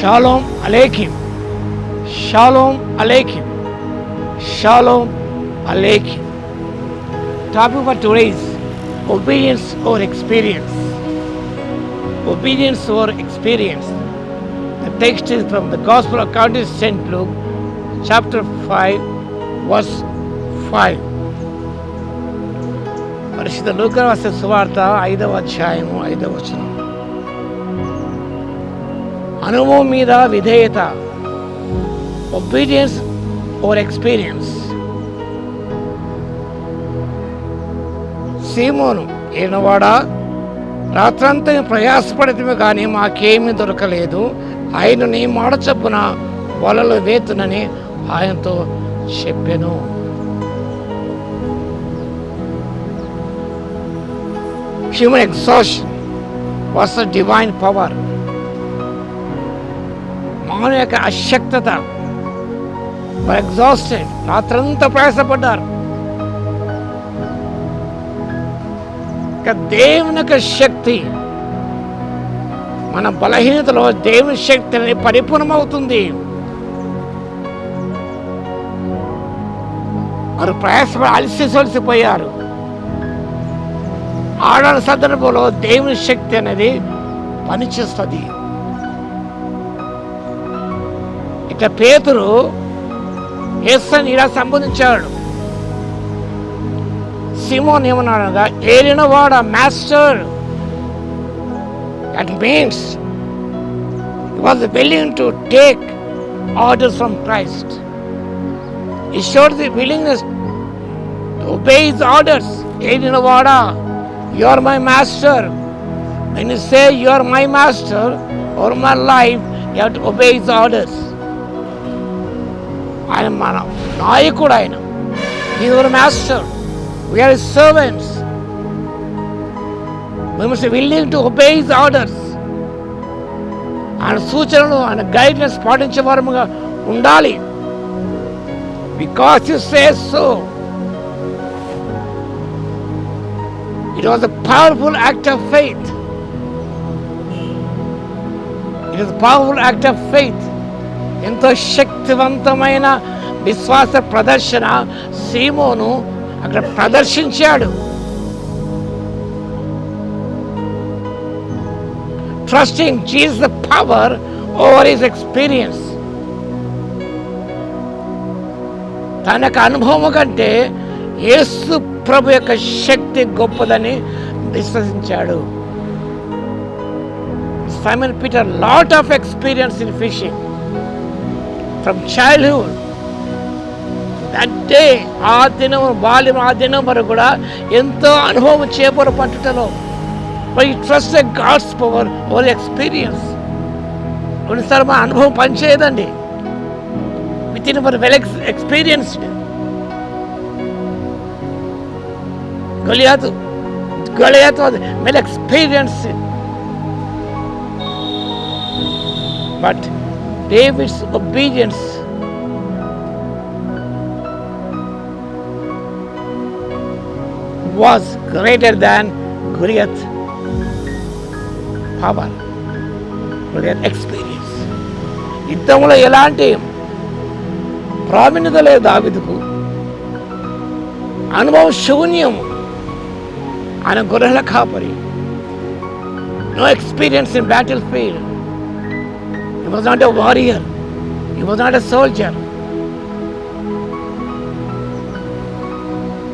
Shalom Aleichem. Shalom Aleichem. Shalom Aleichem. Topic for today is obedience or experience. Obedience or experience. The text is from the Gospel according to St. Luke, chapter 5, verse 5. పరిశుద్ధ లూకా రాసిన సువార్త 5వ అధ్యాయము 5వ వచనం. అనుభవం మీద విధేయత. Obedience or experience. సీమోను, ఏనవాడా, రాత్రంతా ప్రయాసపడితే కానీ మాకేమీ దొరకలేదు. ఆయన నీ మాట చొప్పున వలలు వేతునని ఆయనతో చెప్పెను. Human exhaustion was the divine power. మానవ యొక్క అశక్తత, ఎగ్జాస్టెడ్, రాత్రంతా ప్రయాసపడ్డారు. దేవుని యొక్క శక్తి, మన బలహీనతలో దేవుని శక్తి అనేది పరిపూర్ణమవుతుంది. వారు ప్రయాసపడి అలసిపోయారు. ఆడాల సందర్భంలో దేవుని శక్తి అనేది పనిచేస్తుంది. ఇక పేతురు యేసుని ఇలా సంబోధించాడు. సిమోన్ ఏమన్నాడనగా, ఏలినవాడ, master. That means he was willing to take orders from Christ. He showed the willingness to obey his orders. ఏలినవాడ, you are my master. When you say you are my master over my life, you have to obey his orders. ఆయన మన నాయకుడు. ఆయన he is our master. We are his servants. We must be willing to obey his orders. ఆయన సూచనలు, ఆయన guidelines పాటించే వారముగా ఉండాలి. Because you say so. It was a powerful act of faith. It is a powerful act of faith. ఎంతో శక్తివంతమైన విశ్వాస ప్రదర్శన సీమోను అక్కడ ప్రదర్శించాడు. Trusting Jesus' power over his experience. తన యొక్క అనుభవం కంటే యేసు ప్రభు యొక్క శక్తి గొప్పదని విశ్వసించాడు. Simon Peter lot of experience in fishing from childhood. That day, ఆ దినం వరకు కూడా ఎంతో అనుభవం చేపలు పట్టుటలో. But he trusted God's power over experience. కొన్నిసార్లు మా అనుభవం పనిచేయదండి. Within our well experienced. గొలియాతు well experienced. But David's obedience was greater than Goliath's power, Goliath's experience. యుద్ధంలో ఎలాంటి ప్రావీణ్యత లేదు దావీదుకు. అనుభవం శూన్యం. ఆయన గొర్రెల కాపరి. No experience in battlefield. He was not a warrior. He was not a soldier.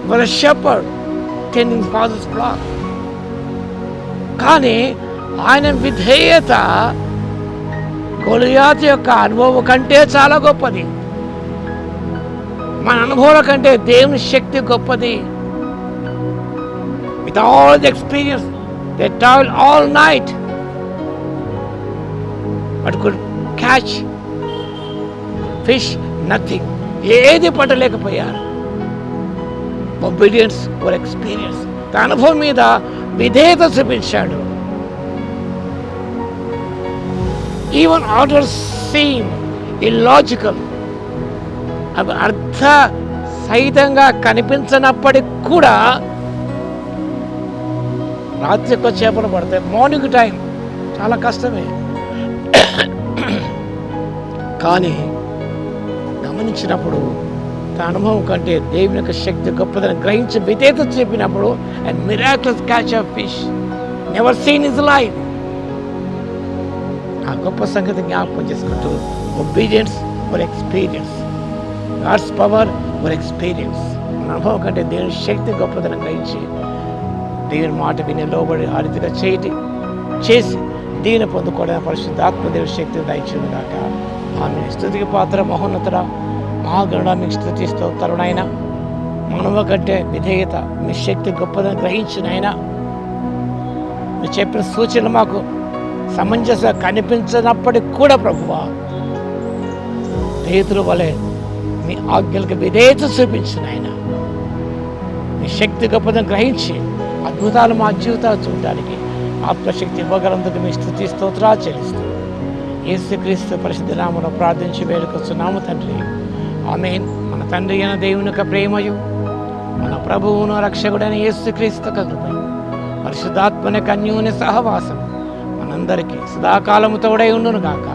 He was a shepherd tending his father's flock. కానీ ఆయన విధేయత గొలియాతు యొక్క అనుభవం కంటే చాలా గొప్పది. మన అనుభవాల కంటే దేవుని శక్తి గొప్పది. With all the experience, they traveled all night, but could catch fish nothing. ఏది పట్టలేకపోయారు. Obedience or experience. తన అనుభవం మీద విధేయత చూపించాడు. Even orders seem illogical. అవి అర్థ సహితంగా కనిపించినప్పటికి కూడా రాత్రి ఎక్కువ చేపలు పడతాయి. మార్నింగ్ టైం చాలా కష్టమే. కానీ గమనించినప్పుడు తన అనుభవం కంటే దేవుని యొక్క శక్తి గొప్పదని గ్రహించి విధేయత చెప్పినప్పుడు and miraculous catch of fish never seen is life. ఆ గొప్ప సంగతి జ్ఞాపకం చేసుకుంటూ obedience for experience, God's power for experience. మన అనుభవం కంటే దేవుని శక్తి గొప్పదని గ్రహించి దేవుని మాట విని లోబడి ఆ రీతిగా చేసి దీని పొందుకోవడానికి పరిశుద్ధాత్మ దేవుని శక్తిని దయచేయను గాక. ఆమె స్తుతికి పాత్ర మహోన్నతుడ మహాగణుడా మీకు స్తుతిస్తూ తరుణైనా మనవ కంటే విధేయత మీ శక్తి గొప్పదని గ్రహించినైనా మీరు చెప్పిన సూచనలు మాకు సమంజసంగా కనిపించినప్పటికి కూడా ప్రభువా రైతుల వలె మీ ఆజ్ఞలకు విధేయత చూపించిన ఆయన మీ శక్తి గొప్పదని గ్రహించి అద్భుతాలు మా జీవితాలు చూడడానికి ఆత్మశక్తి ఇవ్వగలందుకు మీ స్తుతి స్తోత్రాలు చెల్లిస్తూ యేసుక్రీస్తు పరిశుద్ధ నామములో ప్రార్థించి వేడుకొస్తున్నాము తండ్రి, ఆమేన్. మన తండ్రి అయిన దేవుని యొక్క ప్రేమయు మన ప్రభువును రక్షకుడైన యేసుక్రీస్తు కృపయు పరిశుద్ధాత్మని కన్యూని సహవాసం మనందరికీ సదాకాలము తోడై ఉండును గాక.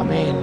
ఆమేన్.